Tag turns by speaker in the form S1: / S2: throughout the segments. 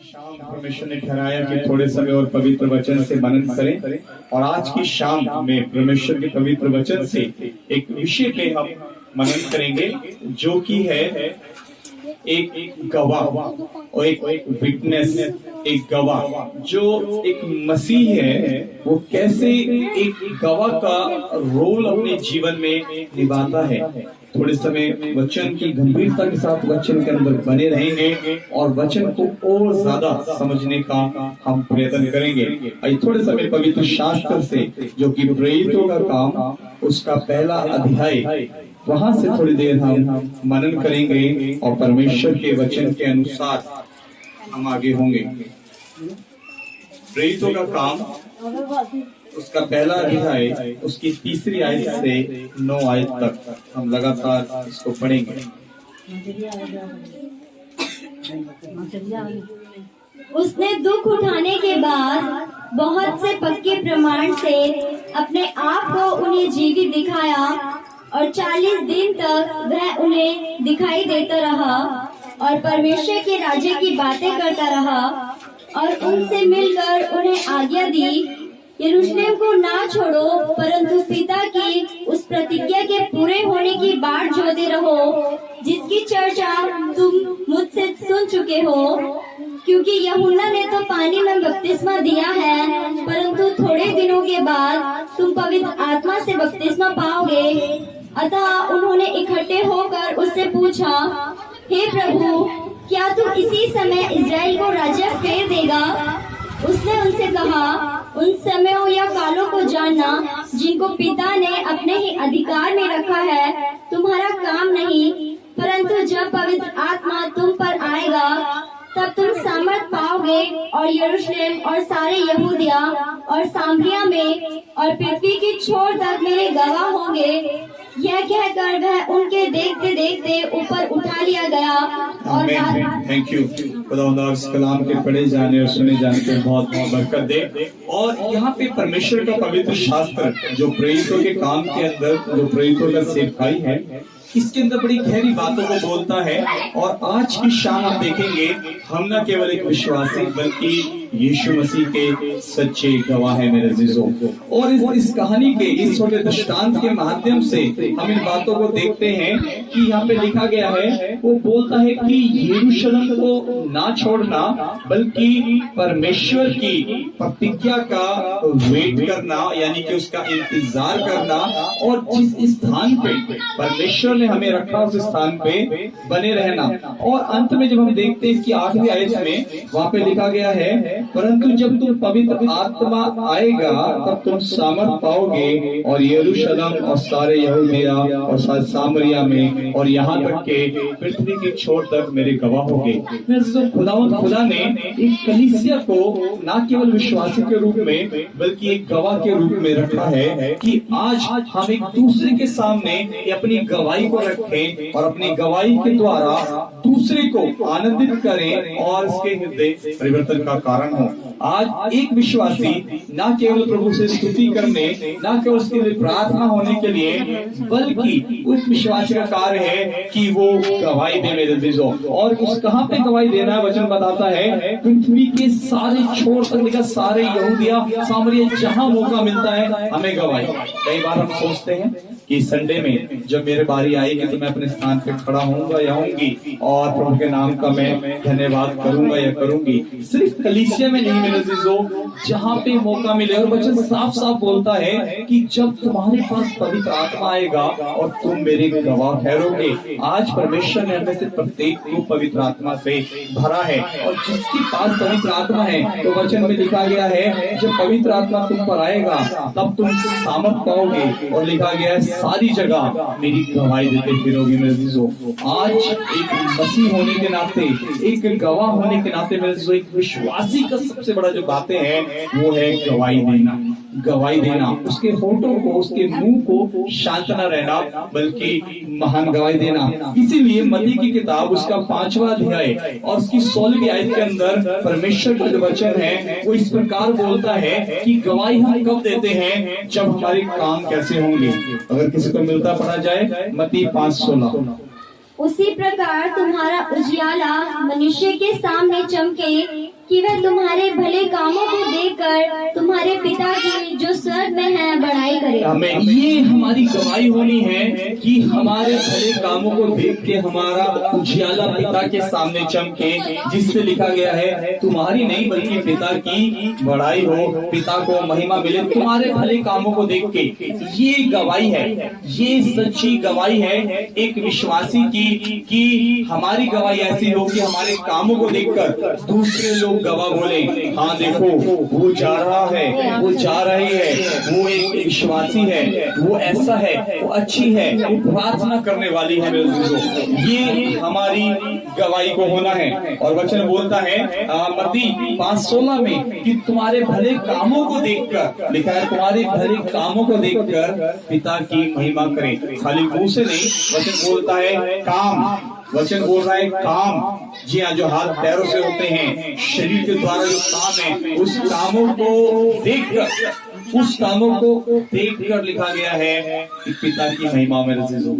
S1: शाम परमेश्वर ने ठहराया कि थोड़े समय और पवित्र वचन से मनन करें, और आज की शाम में परमेश्वर के पवित्र वचन से एक विषय पे हम मनन करेंगे, जो कि है एक गवाह और एक विटनेस। एक गवाह जो एक मसीह है, वो कैसे एक गवाह का रोल अपने जीवन में निभाता है। थोड़े समय वचन की गंभीरता के साथ वचन के अंदर बने रहेंगे और वचन को और ज्यादा समझने का हम प्रयत्न करेंगे। थोड़े समय पवित्र शास्त्र से, जो कि प्रेरितों का काम, उसका पहला अध्याय, वहां से थोड़ी देर हम मनन करेंगे और परमेश्वर के वचन के अनुसार हम आगे होंगे। प्रेरितों का काम, उसका पहला अध्याय, उसकी 3री आयत से 9 आयत तक हम लगातार इसको पढ़ेंगे।
S2: उसने दुख उठाने के बाद बहुत से पक्के प्रमाण से अपने आप को उन्हें जीवित दिखाया, और 40 दिन तक वह उन्हें दिखाई देता रहा और परमेश्वर के राज्य की बातें करता रहा, और उनसे मिलकर उन्हें आज्ञा दी, यरूशलेम को ना छोड़ो, परंतु पिता की उस प्रतिज्ञा के पूरे होने की बाट जोते रहो, जिसकी चर्चा तुम मुझसे सुन चुके हो। क्योंकि यूहन्ना ने तो पानी में बपतिस्मा दिया है, परंतु थोड़े दिनों के बाद तुम पवित्र आत्मा से बपतिस्मा पाओगे। अतः उन्होंने इकट्ठे होकर उससे पूछा, हे प्रभु, क्या तू इसी समय इस्राएल को राज्य फेर देगा? उसने उनसे कहा, उन समयों या कालों को जानना जिनको पिता ने अपने ही अधिकार में रखा है तुम्हारा काम नहीं, परंतु जब पवित्र आत्मा तुम पर आएगा तब तुम सामर्थ पाओगे, और यरूशलेम और सारे यहूदिया और सामरिया में और पृथ्वी की छोर तक मेरे गवाह होंगे। यह कहकर वह उनके देखते देखते ऊपर उठा लिया गया। और
S1: थैंक यू खुदा, इस कलाम के पढ़े जाने और सुने जाने को बहुत बहुत बरकत दे। और यहाँ पे परमेश्वर का पवित्र शास्त्र, जो प्रेरितों के काम के अंदर, जो प्रेरितों का सेवकाई है, इसके अंदर बड़ी गहरी बातों को बोलता है। और आज की शाम हम देखेंगे, हम न केवल एक विश्वासी बल्कि यीशु मसीह के सच्चे गवाह है मेरे अजीजों। और इस कहानी के, इस छोटे दृष्टांत के माध्यम से हम इन बातों को देखते हैं कि यहाँ पे लिखा गया है, वो बोलता है कि यरूशलेम को ना छोड़ना, बल्कि परमेश्वर की प्रतिज्ञा का वेट करना, यानी कि उसका इंतजार करना, और जिस स्थान पे परमेश्वर ने हमें रखा उस स्थान पे बने रहना। और अंत में जब हम देखते हैं इसकी 8वीं आयत में, वहाँ पे लिखा गया है, परंतु जब तुम पवित्र आत्मा आएगा तब तुम सामर्थ पाओगे, और यरूशलेम और सारे यहूदिया और सारे सामरिया में और यहाँ तक के पृथ्वी की छोर तक मेरे गवाह होंगे। खुदा ने एक कलीसिया को न केवल विश्वासी के रूप में बल्कि एक गवाह के रूप में रखा है कि आज हम एक दूसरे के सामने अपनी गवाही को रखें और अपनी गवाही के द्वारा दूसरे को आनंदित करें और उसके हृदय परिवर्तन का कारण हो। आज एक विश्वासी न केवल प्रभु से स्तुति करने, न केवल उसके लिए प्रार्थना होने के लिए, बल्कि उस विश्वासी का कार्य है कि वो गवाही दे मेरे अजीजों। और उस कहाँ पे गवाही देना है, वचन बताता है पृथ्वी के सारे छोर तक लिखा, सारे यहूदिया सामरिया, जहाँ मौका मिलता है हमें गवाही। कई बार हम सोचते हैं कि संडे में जब मेरे बारी आएगी तो मैं अपने स्थान पे खड़ा होऊंगा या होंगी और प्रभु के नाम का मैं धन्यवाद करूंगा या करूंगी। सिर्फ कलीसिया में नहीं मेरे अजीजों, जहाँ पे मौका मिले। और वचन साफ साफ बोलता है कि जब तुम्हारे पास पवित्र आत्मा आएगा और तुम मेरे गवाह ठहरोगे। आज परमेश्वर ने हमें से प्रत्येक को पवित्र आत्मा से भरा है, और जिसके पास पवित्र आत्मा है, तो वचन में लिखा गया है, जब पवित्र आत्मा तुम पर आएगा तब तुम सामर्थ पाओगे। और लिखा गया है, सारी जगह मेरी गवाही देते फिरोगे मेरे अजीजों। आज एक मसीह होने के नाते, एक गवाह होने के नाते मेरे अजीजों, एक विश्वासी का सबसे बड़ा जो बातें हैं वो है गवाही देना। गवाही देना, उसके होठों को, उसके मुंह को शांत न रहना, बल्कि महान गवाही देना। इसीलिए मत्ती की किताब, उसका 5वां अध्याय और उसकी 16वीं आयत के अंदर परमेश्वर का जो वचन है वो इस प्रकार बोलता है कि गवाही हम कब देते हैं, जब हमारे काम कैसे होंगे। अगर किसी को मिलता पढ़ा जाए मत्ती 5:16।
S2: उसी प्रकार तुम्हारा उजियाला मनुष्य के सामने चमके कि वह तुम्हारे भले कामों को देखकर तुम्हारे पिता की जो स्वर्ग में है बड़ाई करे।
S1: हमें ये हमारी गवाही होनी है कि हमारे भले कामों को देख के हमारा उजियाला पिता के सामने चमके, जिससे लिखा गया है तुम्हारी नहीं बल्कि पिता की बड़ाई हो, पिता को महिमा मिले तुम्हारे भले कामों को देख के। ये गवाही है, ये सच्ची गवाही है एक विश्वासी की कि हमारी गवाही ऐसी हो कि हमारे कामों को देखकर दूसरे लोग गवाह बोले, हाँ देखो वो जा रहा है, वो जा रही है, वो एक विश्वासी है, वो ऐसा है, वो अच्छी है, वो प्रार्थना करने वाली है। मेरे दोस्तों, ये हमारी गवाही को होना है। और वचन बोलता है मत्ती 5:16 में कि तुम्हारे भले कामों को देखकर, लिखा है तुम्हारे भले कामों को देखकर पिता की महिमा करें। खाली मुंह से नहीं, वचन बोलता है काम, वचन बोल रहा है काम। जी हाँ, जो हाथ पैरों से होते हैं, शरीर के द्वारा जो काम है, उस कामों को देखकर, उस कामों को देखकर लिखा गया है कि पिता की महिमा में रजीजों।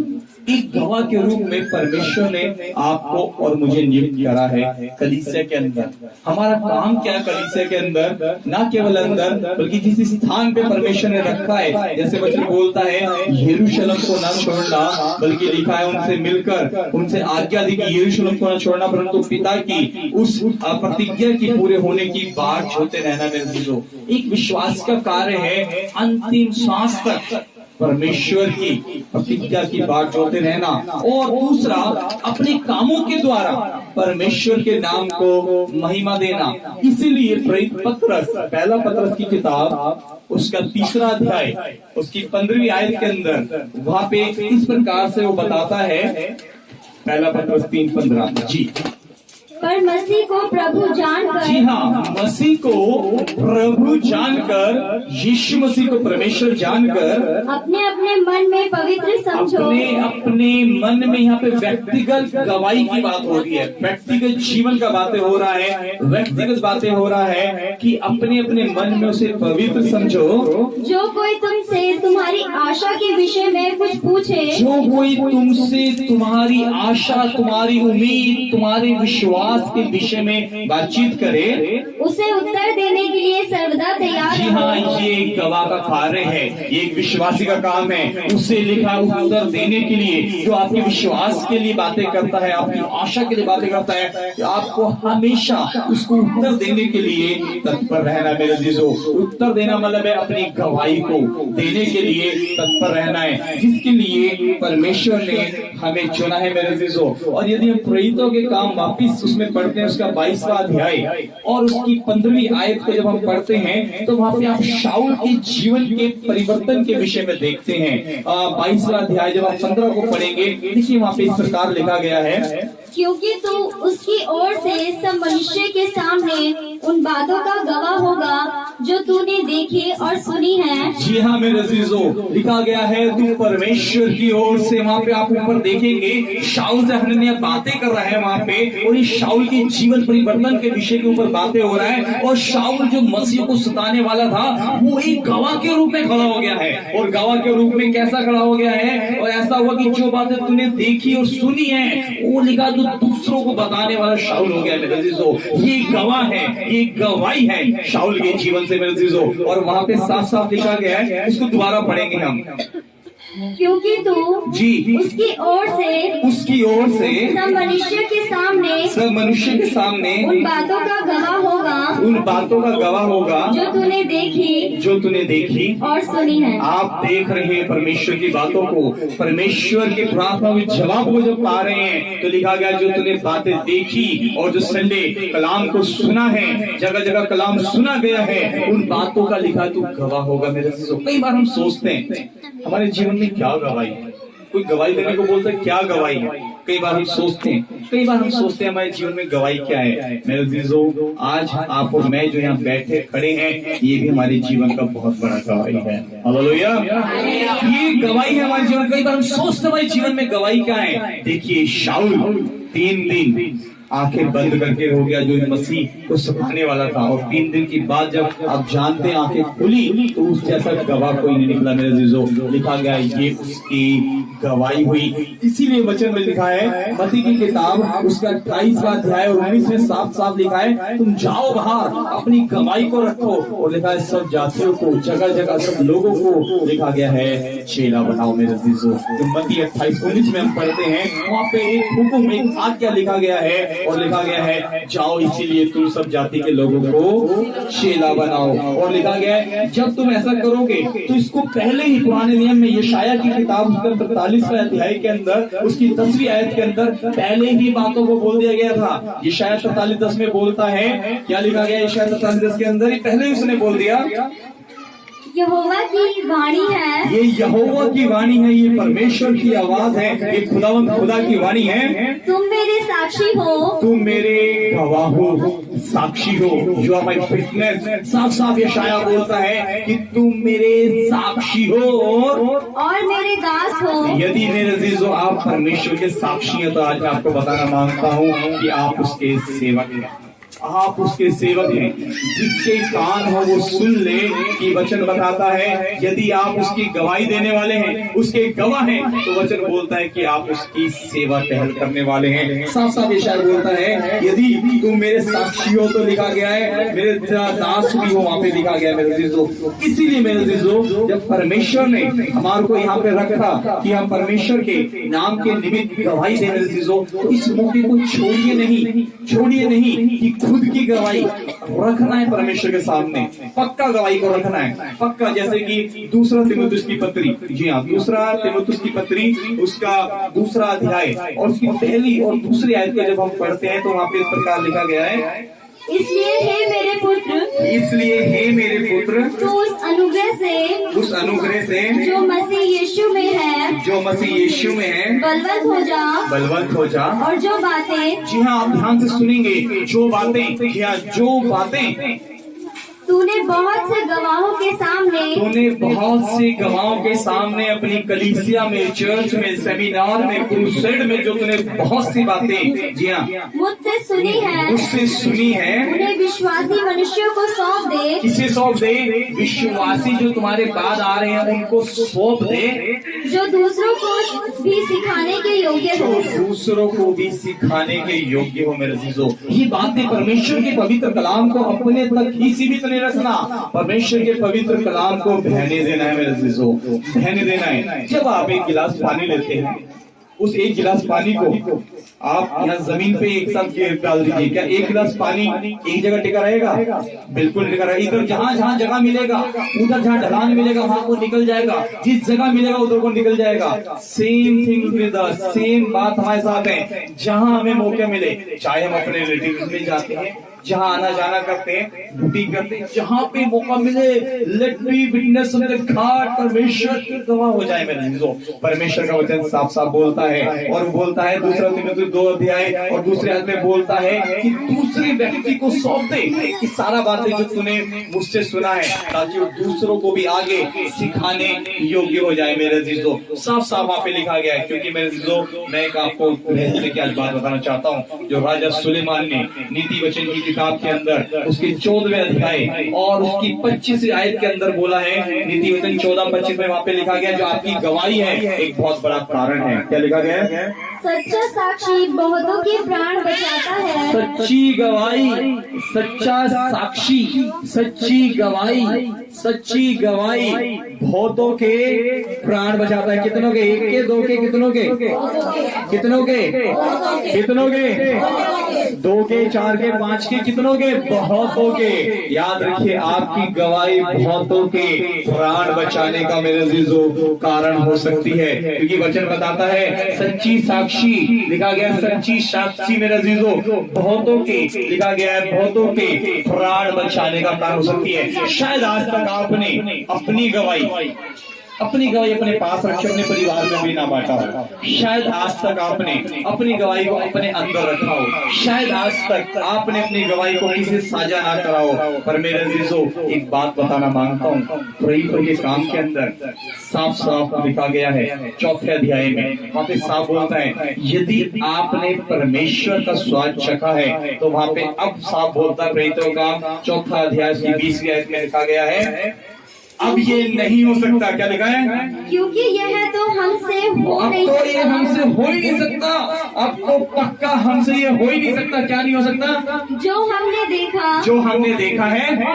S1: एक गवाह के रूप में परमेश्वर ने आपको और मुझे नियुक्त करा है कलीसिया के अंदर। हमारा काम क्या है कलीसिया के अंदर? ना केवल अंदर बल्कि जिस स्थान पे परमेश्वर ने रखा है, जैसे वचन बोलता है यरूशलेम को न छोड़ना, बल्कि लिखा है उनसे मिलकर, उनसे आज्ञा दी कि यरूशलेम को न छोड़ना परंतु पिता की उस प्रतिज्ञा की पूरे होने की बाट जोते रहना। मेरे दोस्तों, एक विश्वास का कार्य है अंतिम सांस तक परमेश्वर की प्रतिज्ञा की बात जोते रहना, और दूसरा अपने कामों के द्वारा परमेश्वर के नाम को महिमा देना। इसीलिए प्रेरित पत्रस, पहला पत्रस की किताब उसका 3 अध्याय उसकी 15वीं आयत के अंदर वहां पे इस प्रकार से वो बताता है, पहला पत्रस 3:15। जी,
S2: पर मसीह को प्रभु जानकर,
S1: जी हाँ, मसीह को प्रभु जानकर, यीशु मसीह को परमेश्वर जानकर
S2: अपने अपने मन में पवित्र समझो।
S1: अपने अपने मन में, यहाँ पे व्यक्तिगत गवाही की बात हो रही है, व्यक्तिगत जीवन का बातें हो रहा है, व्यक्तिगत बातें हो रहा है कि अपने अपने मन में उसे पवित्र समझो।
S2: जो कोई तुमसे तुम्हारी आशा के विषय में कुछ पूछे,
S1: जो कोई तुमसे तुम्हारी आशा, तुम्हारी उम्मीद, तुम्हारे विश्वास के विषय में बातचीत करे,
S2: उसे उत्तर देने के लिए सर्वदा तैयार।
S1: जी हाँ, ये एक गवाह का कार्य है, ये एक विश्वासी का काम है। उसे लिखा उत्तर देने के लिए, जो आपके विश्वास के लिए बातें करता है, आपकी आशा के लिए बातें करता है, कि आपको हमेशा उसको उत्तर देने के लिए तत्पर रहना। मेरे अजीजों, उत्तर देना मतलब है अपनी गवाही को देने के लिए तत्पर रहना है, जिसके लिए परमेश्वर ने हमें चुना है। मेरे अजीजों, और यदि हम प्रेरितों के काम वापिस उसमें पढ़ते हैं, उसका 22वां अध्याय और उसकी 15वीं आयत को जब हम पढ़ते हैं, तो वहाँ पे आप शाऊल के जीवन के परिवर्तन के विषय में देखते हैं। 22वां अध्याय जब आप 15 को पढ़ेंगे, देखिए वहाँ पे इस प्रकार लिखा गया है,
S2: क्योंकि तू उसकी ओर से सब मनुष्य के सामने उन बातों का गवाह होगा जो तूने देखी और सुनी है।
S1: जी हाँ मेरे अजीजों, लिखा गया है तू परमेश्वर की ओर से, वहाँ पे आप ऊपर देखेंगे शाऊल से हनन्याह बातें कर रहा है वहाँ पे, और इस शाऊल के जीवन परिवर्तन के विषय के ऊपर बातें हो रहा है। और शाऊल जो मसीह को सताने वाला था, वो एक गवाह के रूप में खड़ा हो गया है। और गवाह के रूप में कैसा खड़ा हो गया है? और ऐसा हुआ कि जो बातें तूने देखी और सुनी है, वो लिखा दूसरों को बताने वाला शाऊल हो गया मेरे अजीजों। ये गवाह है, ये गवाही है शाऊल के जीवन से मेरे अजीजों। और वहाँ पे साफ साफ लिखा गया है, इसको दोबारा पढ़ेंगे हम,
S2: क्योंकि तू
S1: जी
S2: उसकी ओर से सब मनुष्य के सामने उन बातों का गवाह होगा जो तूने देखी और सुनी है।
S1: आप देख रहे हैं परमेश्वर की बातों को, परमेश्वर की प्रार्थना के जवाब को जब पा रहे हैं, तो लिखा गया जो तूने बातें देखी और जो संडे कलाम को सुना है, जगह जगह कलाम सुना गया है, उन बातों का लिखा तू गवाह होगा मेरे दोस्तों। कई बार हम सोचते हैं हमारे जीवन में क्या गवाही है, कोई गवाही देने को बोलता है क्या गवाही है। कई बार हम सोचते हैं हमारे जीवन में गवाही क्या है। मेरे अजीजों, आज आप और मैं जो यहाँ बैठे खड़े हैं, ये भी हमारे जीवन का बहुत बड़ा गवाही है। हालेलुया, ये गवाही है हमारे जीवन। कई बार हम सोचते हैं हमारे जीवन में गवाही क्या है। देखिए शाऊल 3 दिन आंखें बंद करके हो गया, जो मसीह को सताने वाला था। और 3 दिन की बाद जब आप जानते हैं आंखें खुली, तो उस जैसा गवाह कोई नहीं निकला मेरे अजीजों। लिखा गया ये उसकी गवाही हुई। इसीलिए वचन में लिखा है, मत्ती की किताब उसका 28वां अध्याय और 19 में साफ साफ लिखा है, तुम जाओ बाहर अपनी गवाही को रखो। और लिखा है सब जातियों को, जगह जगह सब लोगों को लिखा गया है चेला बनाओ मेरे अजीजों। तो मत्ती 28:19 में हम पढ़ते हैं, वहाँ पे एक हुक्म, एक आज्ञा लिखा गया है और लिखा गया है जाओ इसीलिए तुम सब जाति के लोगों को चेला बनाओ। और लिखा गया है जब तुम ऐसा करोगे तो इसको पहले ही पुराने नियम में यशाया की किताब उसका 43वें अध्याय के अंदर उसकी 10वीं आयत के अंदर पहले ही बातों को बोल दिया गया था। यशाया 43:10 में बोलता है, क्या लिखा गया यशाया 43:10 के अंदर? पहले ही उसने बोल दिया,
S2: यहोवा की वाणी है,
S1: ये यहोवा की वाणी है, ये परमेश्वर की आवाज है, ये खुदावंद खुदा की वाणी है।
S2: तुम मेरे साक्षी हो,
S1: तुम मेरे गवाह हो, साक्षी हो, यू आर माई विटनेस। साफ साफ यशाया बोलता है कि तुम मेरे साक्षी हो
S2: और मेरे दास हो।
S1: यदि मेरे अजीजों आप परमेश्वर के साक्षी हैं, तो आज मैं आपको बताना मांगता हूँ कि आप उसके सेवक हैं, आप उसके सेवक हैं। जिसके कान हो वो सुन ले कि वचन बताता है यदि आप उसकी गवाही देने वाले हैं, उसके गवाह हैं, तो वचन बोलता है कि आप उसकी सेवा टहल करने वाले हैं। साफ साफ ये शायद बोलता है यदि तुम मेरे साक्षी हो, तो लिखा गया है मेरे दास भी हो, वहां पे लिखा गया है मेरे अजीजों। इसीलिए मेरे अजीजों जब परमेश्वर ने हमारे को यहाँ पे रखा कि हम परमेश्वर के नाम के निमित्त गवाही दें मेरे अजीजों, तो इस मौके को छोड़िए नहीं, छोड़िए नहीं कि खुद की गवाही रखना है परमेश्वर के सामने। पक्का गवाही को रखना है, पक्का। जैसे कि दूसरा तीमुथियुस की पत्री, जी हाँ, दूसरा तीमुथियुस की पत्री उसका 2रा अध्याय और उसकी पहली और दूसरी आयत को जब हम पढ़ते हैं तो वहाँ पे इस प्रकार लिखा गया है,
S2: इसलिए हे मेरे पुत्र,
S1: इसलिए हे मेरे पुत्र,
S2: तू उस अनुग्रह से जो मसीह यीशु में है,
S1: जो मसीह यीशु में है,
S2: बलवंत हो जा,
S1: बलवंत हो जा।
S2: और जो बातें,
S1: जी हाँ, आप ध्यान से सुनेंगे, जो बातें, जी हाँ, जो बातें
S2: तूने बहुत से गवाहों के सामने,
S1: तूने बहुत से गवाहों के सामने अपनी कलीसिया में, चर्च में, सेमिनार में, क्रूसेड में जो तूने बहुत सी बातें, जी हाँ,
S2: मुझसे सुनी है,
S1: उससे सुनी है,
S2: उन्हें विश्वासी मनुष्यों को सौंप दे।
S1: किसे सौंप दे? विश्वासी जो तुम्हारे बाद आ रहे हैं उनको सौंप दे,
S2: जो दूसरों को भी सिखाने के योग्य हो,
S1: दूसरों को भी सिखाने के योग्य हो मेरे अजीजों। ये बातें परमेश्वर के पवित्र कलाम को अपने तक ही सीमित नहीं रखना, परमेश्वर के पवित्र कलाम को बहने देना है मेरे अजीजों, बहने देना है। जब आप एक गिलास पानी लेते हैं, उस एक गिलास पानी को आप यहाँ जमीन पे एक साथ डाल दीजिए, क्या एक गिलास पानी एक जगह टिका रहेगा? बिल्कुल टिका रहेगा। इधर जहाँ जहाँ जगह मिलेगा, उधर जहाँ ढलान मिलेगा वहां को निकल जाएगा, जिस जगह मिलेगा उधर को निकल जाएगा। Same thing with us, same बात हमारे साथ है। जहाँ हमें मौके मिले, चाहे हम अपने रिलेटिव्स में जाते हैं, जहाँ आना जाना करते हैं, ड्यूटी करते हैं, जहाँ पे मौका मिले, let me witness of the God, परमेश्वर की गवाह हो जाए मेरे अजीजों। परमेश्वर का वचन साफ साफ बोलता है, और बोलता है 2 तीमुथियुस 2 अध्याय और दूसरे अध्याय में बोलता है कि दूसरे व्यक्ति को सौंप दे कि सारा बातें जो तूने मुझसे सुना है, ताकि वो दूसरों को भी आगे सिखाने योग्य हो जाए मेरे अजीजों। साफ साफ वहाँ पे लिखा गया है। क्योंकि मेरे अजीजों मैं एक आपको की आज बात बताना चाहता हूँ, जो राजा सुलेमान ने नीति वचन की किताब के अंदर उसके 14वें अध्याय और उसकी 25वीं आयत के अंदर बोला है, नीति वचन 14-25 में वहाँ पे लिखा गया जो आपकी गवाही है एक बहुत बड़ा कारण है। क्या लिखा गया है?
S2: सच्चा साक्षी बहुतों के प्राण बचाता है।
S1: सच्ची गवाही, सच्चा साक्षी, सच्ची गवाही, सच्ची गवाही बहुतों के प्राण बचाता है। कितनों के? 1 के, 2 के, कितनों के? कितनों के? कितनों के? 2 के, 4 के, 5 के, कितनों के? बहुतों के। याद रखिए, आपकी गवाही बहुतों के प्राण बचाने का मेरे अजीजों कारण हो सकती है। क्योंकि वचन बताता है सच्ची साक्षी, लिखा गया सच्ची साक्षी मेरे अजीजों बहुतों के, लिखा गया है बहुतों के प्राण बचाने का कारण हो सकती है। शायद आज तक आपने अपनी गवाही अपनी गवाही अपने पास रखे, अपने परिवार में भी ना बांटा हो। शायद आज तक आपने अपनी गवाही को अपने अंदर रखा हो, शायद आज तक आपने अपनी गवाही को किसी से साझा ना करा हो। पर मेरे अजीजों, एक बात बताना मांगता हूँ, प्रेरितों के काम के अंदर साफ साफ लिखा गया है 4 अध्याय में, वहाँ पे साफ बोलता है यदि आपने परमेश्वर का स्वाद चखा है, तो वहाँ पे अब साफ बोलता है प्रेरितों का 4 अध्याय की 20वीं आयत में लिखा गया है अब ये नहीं हो सकता। क्या लिखा है?
S2: क्योंकि यह तो हमसे हो नहीं
S1: तो
S2: सकता।
S1: ये हमसे हो ही नहीं सकता। अब तो पक्का हमसे ये हो ही नहीं सकता। क्या नहीं हो सकता?
S2: जो हमने देखा
S1: है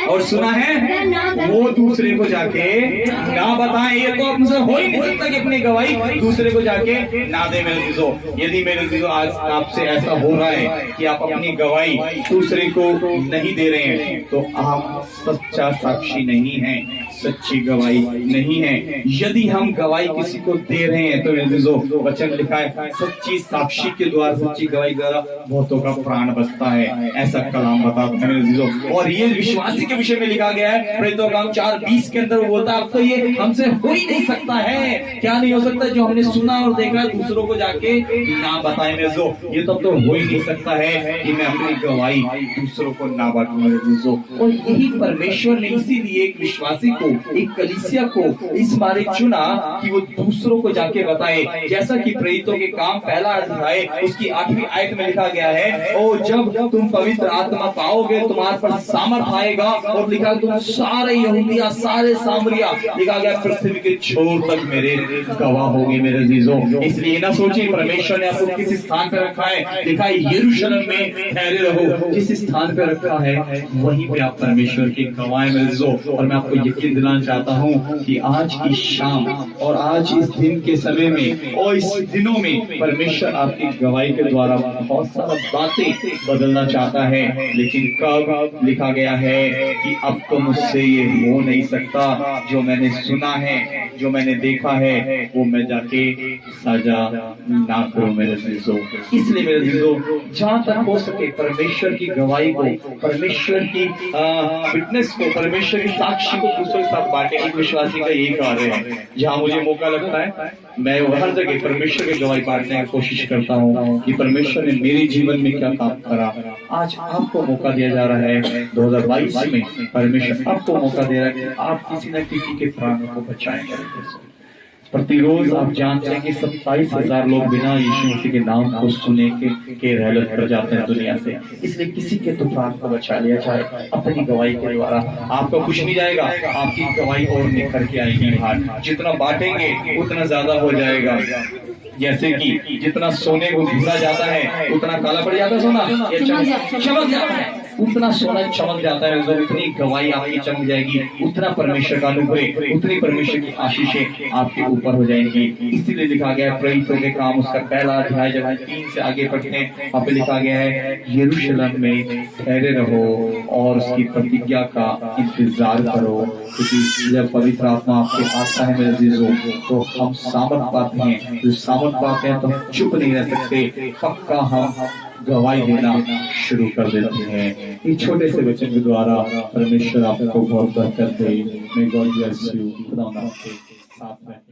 S2: और सुना है वह ना कर
S1: वो दूसरे को जाके ना बताएं। ये तो हमसे हो ही नहीं सकता कि अपनी गवाही दूसरे को जाके ना दे। मेरे अजीजों, यदि मेरे अजीजों आज आपसे ऐसा हो रहा है कि आप अपनी गवाही दूसरे को नहीं दे रहे हैं, तो आप सच्चा साक्षी नहीं है, सच्ची गवाही नहीं है। यदि हम गवाही किसी को दे रहे हैं, तो मेरे अजीजों वचन लिखा है सच्ची साक्षी के द्वारा, सच्ची गवाही द्वारा बहुतों का प्राण बचता है। ऐसा कलाम बताता है मेरे अजीजों। और ये विश्वासी के विषय में लिखा गया है प्रेरितों का काम 4:20 के अंदर वो बोलता है अब तो ये हमसे हो ही नहीं सकता है। क्या नहीं हो सकता? जो हमने सुना और देखा दूसरों को जाके ना बताए। मेरे अजीजों, ये तो हो ही नहीं सकता है कि मैं अपनी गवाही दूसरों को ना बांटूं। मेरे अजीजों, और यही परमेश्वर ने इसीलिए एक विश्वासी को, एक कलीसिया को इस बारे चुना कि वो दूसरों को जाके बताए। जैसा कि प्रेरितों के काम 1 अध्याय उसकी 8वीं आयत में लिखा गया है, और जब तुम पवित्र आत्मा पाओगे तुम्हारे पर सामर्थ आएगा, और लिखा तुम सारे यहूदिया सारे सामरिया, लिखा गया पृथ्वी के छोर तक मेरे गवाह होंगे। मेरे अजीजों, इसलिए ना सोचिए परमेश्वर ने आपको किस स्थान पर रखा है। लिखा है यरूशलेम में ठहरे रहो। जिस स्थान पर रखा है वहीं पे आप परमेश्वर के गवाह। मेरे अजीजों, और मैं आपको यकीन दिलाना चाहता हूँ कि आज की शाम और आज इस दिन के समय में और इस दिनों में परमेश्वर आपकी गवाही के द्वारा बहुत सारा बातें बदलना चाहता है। लेकिन कब? लिखा गया है कि अब तो मुझसे ये हो नहीं सकता। जो मैंने सुना है, जो मैंने देखा है, वो मैं जाके साझा ना करूं। मेरे अजीजों, इसलिए मेरे अजीजों, जहां तक हो सके परमेश्वर की गवाही को, परमेश्वर की फिटनेस को, परमेश्वर की साक्षी को दूसरों के साथ बांटे। एक विश्वासी का यही कार्य है। जहाँ मुझे मौका लगता है मैं हर जगह परमेश्वर की गवाही बांटने की कोशिश करता हूँ कि परमेश्वर ने मेरे जीवन में क्या काम करा। आज आपको मौका दिया जा रहा है 2022 में, परमेश्वर आपको मौका दे रहा है कि आप किसी न किसी के प्राणों को बचाएंगे। प्रतिरोज आप जानते हैं कि 27,000 लोग बिना यीशु मसीह के नाम को सुने के रहलत कर जाते हैं दुनिया से। इसलिए किसी के तो प्राण को बचा लिया जाए अपनी गवाही के द्वारा। आपका कुछ नहीं जाएगा, आपकी गवाही और निखर के आएगी बाहर। जितना बांटेंगे उतना ज्यादा हो जाएगा। जैसे कि जितना सोने को घिसा जाता है उतना काला पड़ जाता है सोना, या चमक जाता है, उतना सोना चमक जाता है। उतनी गवाही आपकी चमक जाएगी, उतना परमेश्वर का अनुग्रह, उतनी परमेश्वर की आशीषें आपके ऊपर हो जाएंगी। इसीलिए लिखा गया है प्रेरितों के काम उसका 1 अध्याय जब 3 से आगे पढ़ते हैं, वहाँ पे लिखा गया है यरूशलेम में ठहरे रहो और उसकी प्रतिज्ञा का इंतजार करो, क्योंकि जब पवित्र आत्मा आपके आता है मेरे अजीजों, तो हम सामर्थ पाते हैं। जो सामर्थ पाते हैं तो हम चुप नहीं रह सकते, पक्का हम गवाही देना शुरू कर देते हैं। इस छोटे से वचन के द्वारा परमेश्वर आपको बहुत बरकत दे। May God bless you। खुदा आपके साथ रहे।